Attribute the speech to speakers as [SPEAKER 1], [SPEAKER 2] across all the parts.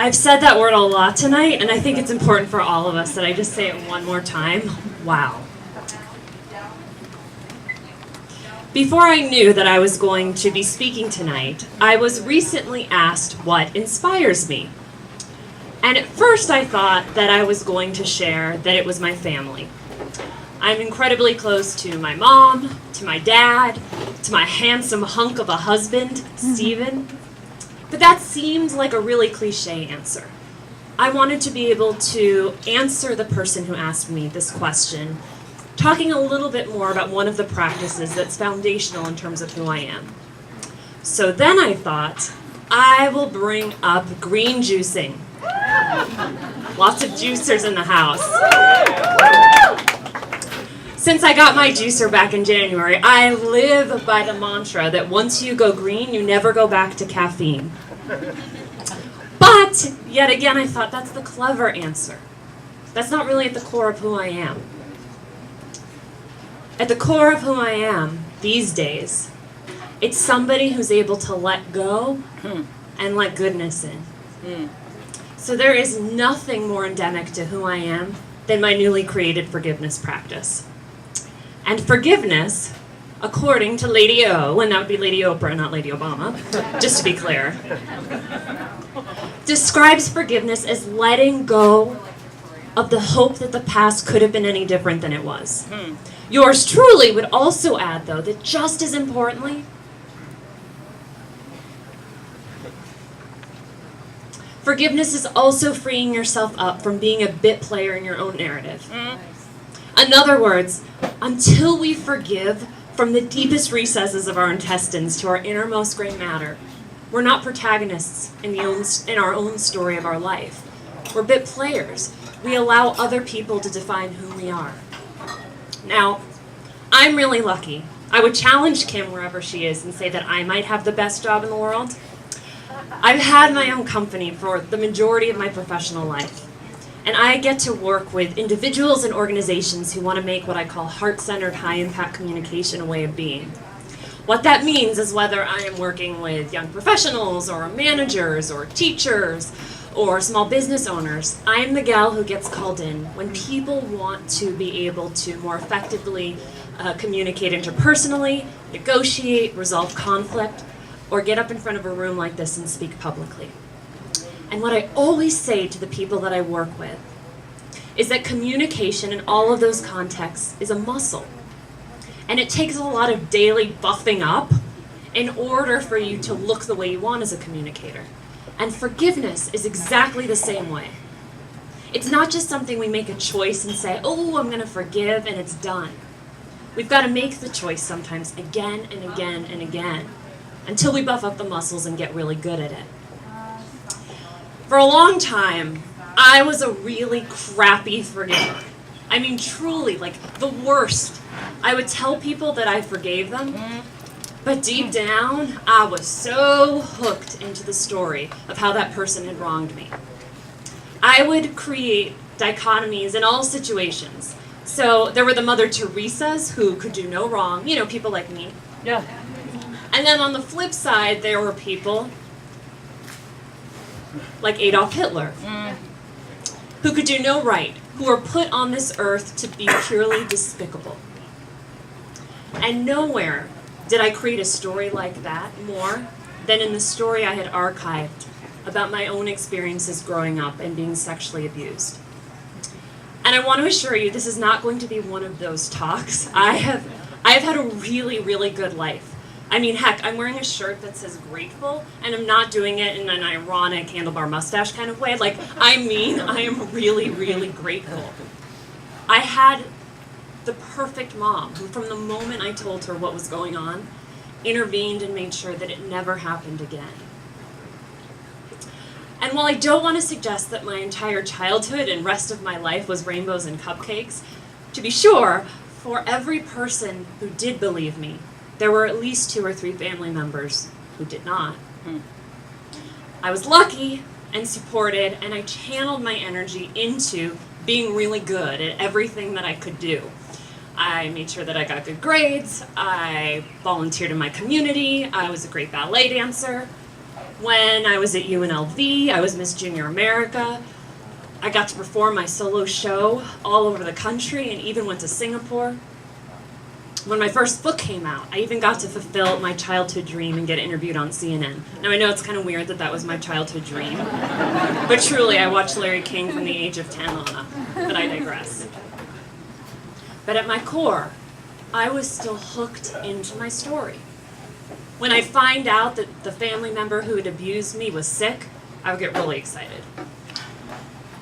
[SPEAKER 1] I've said that word a lot tonight, and I think it's important for all of us that I just say it one more time. Wow. Before I knew that I was going to be speaking tonight, I was recently asked what inspires me. And at first I thought that I was going to share that it was my family. I'm incredibly close to my mom, to my dad, to my handsome hunk of a husband, Stephen. But that seemed like a really cliche answer. I wanted to be able to answer the person who asked me this question, talking a little bit more about one of the practices that's foundational in terms of who I am. So then I thought, I will bring up green juicing. Lots of juicers in the house. Since I got my juicer back in January, I live by the mantra that once you go green, you never go back to caffeine. But, yet again, I thought that's the clever answer. That's not really at the core of who I am. At the core of who I am these days, it's somebody who's able to let go and let goodness in. So there is nothing more endemic to who I am than my newly created forgiveness practice. And forgiveness, according to Lady O, and that would be Lady Oprah, not Lady Obama, just to be clear, describes forgiveness as letting go of the hope that the past could have been any different than it was. Yours truly would also add, though, that just as importantly, forgiveness is also freeing yourself up from being a bit player in your own narrative. In other words, until we forgive from the deepest recesses of our intestines to our innermost gray matter, we're not protagonists in our own story of our life. We're bit players. We allow other people to define who we are. Now, I'm really lucky. I would challenge Kim wherever she is and say that I might have the best job in the world. I've had my own company for the majority of my professional life. And I get to work with individuals and organizations who want to make what I call heart-centered, high-impact communication a way of being. What that means is whether I am working with young professionals or managers or teachers or small business owners, I'm the gal who gets called in when people want to be able to more effectively communicate interpersonally, negotiate, resolve conflict, or get up in front of a room like this and speak publicly. And what I always say to the people that I work with is that communication in all of those contexts is a muscle. And it takes a lot of daily buffing up in order for you to look the way you want as a communicator. And forgiveness is exactly the same way. It's not just something we make a choice and say, oh, I'm going to forgive, and it's done. We've got to make the choice sometimes again and again and again until we buff up the muscles and get really good at it. For a long time, I was a really crappy forgiver. I mean, truly, like the worst. I would tell people that I forgave them, but deep down, I was so hooked into the story of how that person had wronged me. I would create dichotomies in all situations. So there were the Mother Teresas who could do no wrong, you know, people like me.
[SPEAKER 2] Yeah.
[SPEAKER 1] And then on the flip side, there were people like Adolf Hitler, who could do no right, who were put on this earth to be purely despicable. And nowhere did I create a story like that more than in the story I had archived about my own experiences growing up and being sexually abused. And I want to assure you, this is not going to be one of those talks. I have had a really, really good life. I mean, heck, I'm wearing a shirt that says grateful, and I'm not doing it in an ironic handlebar mustache kind of way. Like, I mean, I am really, really grateful. I had the perfect mom who, from the moment I told her what was going on, intervened and made sure that it never happened again. And while I don't want to suggest that my entire childhood and rest of my life was rainbows and cupcakes, to be sure, for every person who did believe me, there were at least 2 or 3 family members who did not. I was lucky and supported, and I channeled my energy into being really good at everything that I could do. I made sure that I got good grades, I volunteered in my community, I was a great ballet dancer. When I was at UNLV, I was Miss Junior America. I got to perform my solo show all over the country and even went to Singapore. When my first book came out, I even got to fulfill my childhood dream and get interviewed on CNN. Now, I know it's kind of weird that that was my childhood dream, but truly, I watched Larry King from the age of 10 on up, but I digress. But at my core, I was still hooked into my story. When I'd find out that the family member who had abused me was sick, I would get really excited.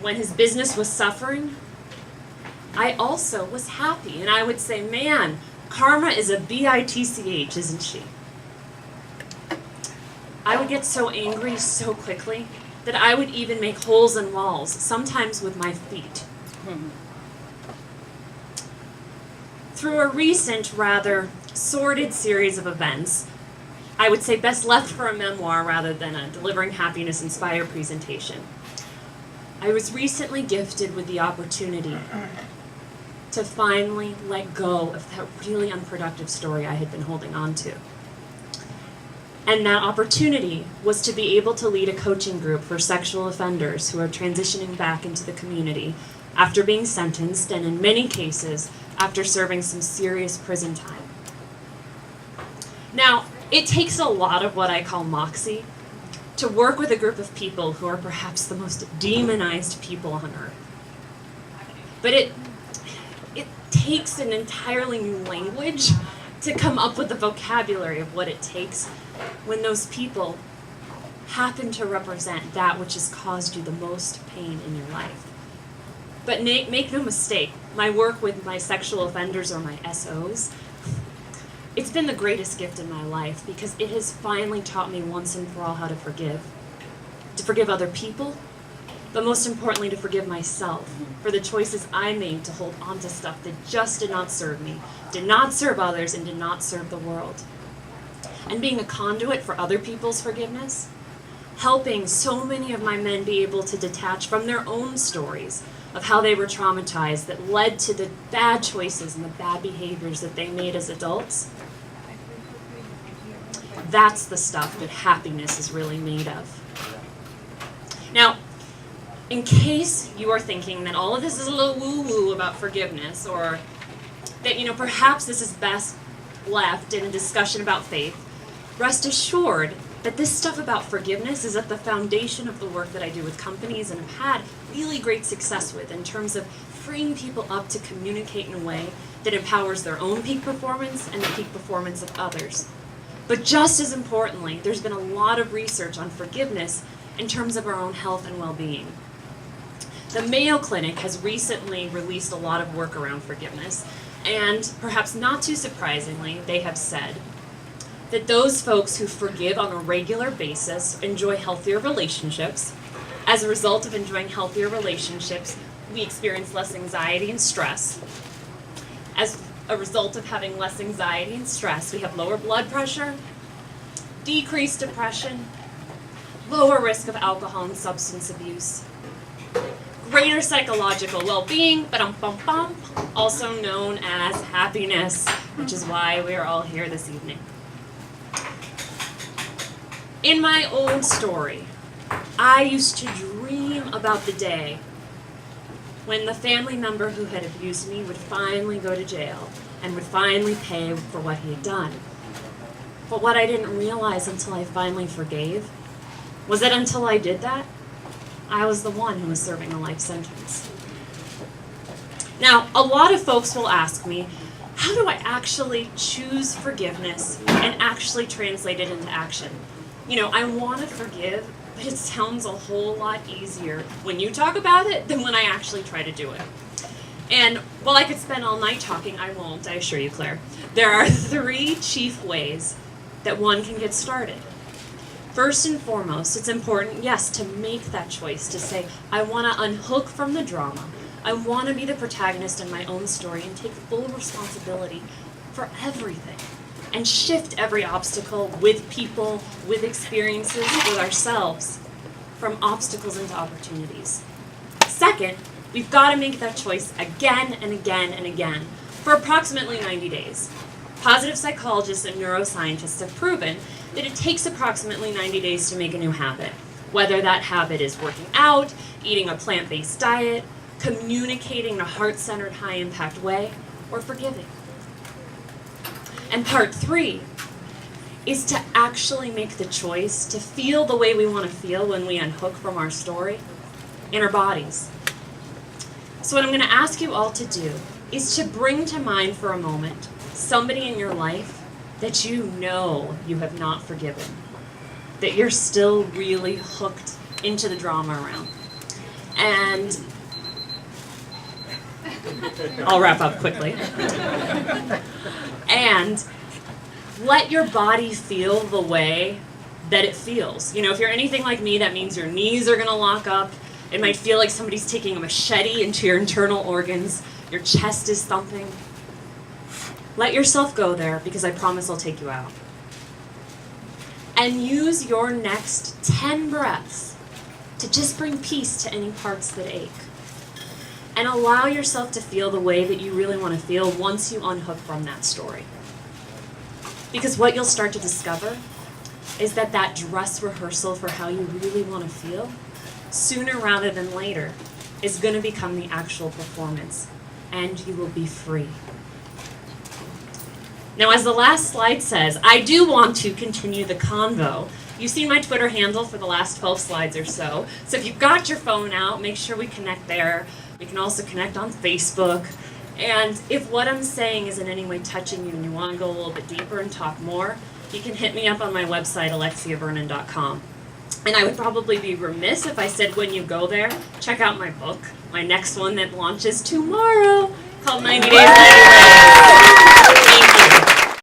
[SPEAKER 1] When his business was suffering, I also was happy, and I would say, man, karma is a bitch, isn't she? I would get so angry so quickly that I would even make holes in walls, sometimes with my feet. Through a recent, rather sordid series of events, I would say best left for a memoir rather than a Delivering Happiness Inspired presentation, I was recently gifted with the opportunity to finally let go of that really unproductive story I had been holding on to. And that opportunity was to be able to lead a coaching group for sexual offenders who are transitioning back into the community after being sentenced, and in many cases, after serving some serious prison time. Now, it takes a lot of what I call moxie to work with a group of people who are perhaps the most demonized people on earth. But it takes an entirely new language to come up with the vocabulary of what it takes when those people happen to represent that which has caused you the most pain in your life. But make no mistake, my work with my sexual offenders, or my SOs, it's been the greatest gift in my life because it has finally taught me once and for all how to forgive. To forgive other people, but most importantly to forgive myself for the choices I made to hold on to stuff that just did not serve me, did not serve others, and did not serve the world. And being a conduit for other people's forgiveness, helping so many of my men be able to detach from their own stories of how they were traumatized that led to the bad choices and the bad behaviors that they made as adults. That's the stuff that happiness is really made of. Now, in case you are thinking that all of this is a little woo-woo about forgiveness, or that, perhaps this is best left in a discussion about faith, rest assured that this stuff about forgiveness is at the foundation of the work that I do with companies and have had really great success with in terms of freeing people up to communicate in a way that empowers their own peak performance and the peak performance of others. But just as importantly, there's been a lot of research on forgiveness in terms of our own health and well-being. The Mayo Clinic has recently released a lot of work around forgiveness, and perhaps not too surprisingly, they have said that those folks who forgive on a regular basis enjoy healthier relationships. As a result of enjoying healthier relationships, we experience less anxiety and stress. As a result of having less anxiety and stress, we have lower blood pressure, decreased depression, lower risk of alcohol and substance abuse, greater psychological well-being, also known as happiness, which is why we are all here this evening. In my old story, I used to dream about the day when the family member who had abused me would finally go to jail and would finally pay for what he had done. But what I didn't realize until I finally forgave was that until I did that, I was the one who was serving a life sentence. Now, a lot of folks will ask me, how do I actually choose forgiveness and actually translate it into action? I want to forgive, but it sounds a whole lot easier when you talk about it than when I actually try to do it. And while I could spend all night talking, I won't, I assure you, Claire. There are 3 chief ways that one can get started. First and foremost, it's important, yes, to make that choice, to say, I want to unhook from the drama. I want to be the protagonist in my own story and take full responsibility for everything. And shift every obstacle with people, with experiences, with ourselves, from obstacles into opportunities. Second, we've got to make that choice again and again and again for approximately 90 days. Positive psychologists and neuroscientists have proven that it takes approximately 90 days to make a new habit, whether that habit is working out, eating a plant-based diet, communicating in a heart-centered, high-impact way, or forgiving. And part 3 is to actually make the choice to feel the way we want to feel when we unhook from our story in our bodies. So what I'm going to ask you all to do is to bring to mind for a moment somebody in your life that you know you have not forgiven, that you're still really hooked into the drama around. And I'll wrap up quickly. And let your body feel the way that it feels. You know, if you're anything like me, that means your knees are gonna lock up. It might feel like somebody's taking a machete into your internal organs. Your chest is thumping. Let yourself go there, because I promise I'll take you out. And use your next 10 breaths to just bring peace to any parts that ache. And allow yourself to feel the way that you really want to feel once you unhook from that story. Because what you'll start to discover is that that dress rehearsal for how you really want to feel, sooner rather than later, is going to become the actual performance, and you will be free. Now, as the last slide says, I do want to continue the convo. You've seen my Twitter handle for the last 12 slides or so. So if you've got your phone out, make sure we connect there. We can also connect on Facebook. And if what I'm saying is in any way touching you and you want to go a little bit deeper and talk more, you can hit me up on my website, alexiavernon.com. And I would probably be remiss if I said when you go there, check out my book, my next one that launches tomorrow, called 90 Days, 90 Ways.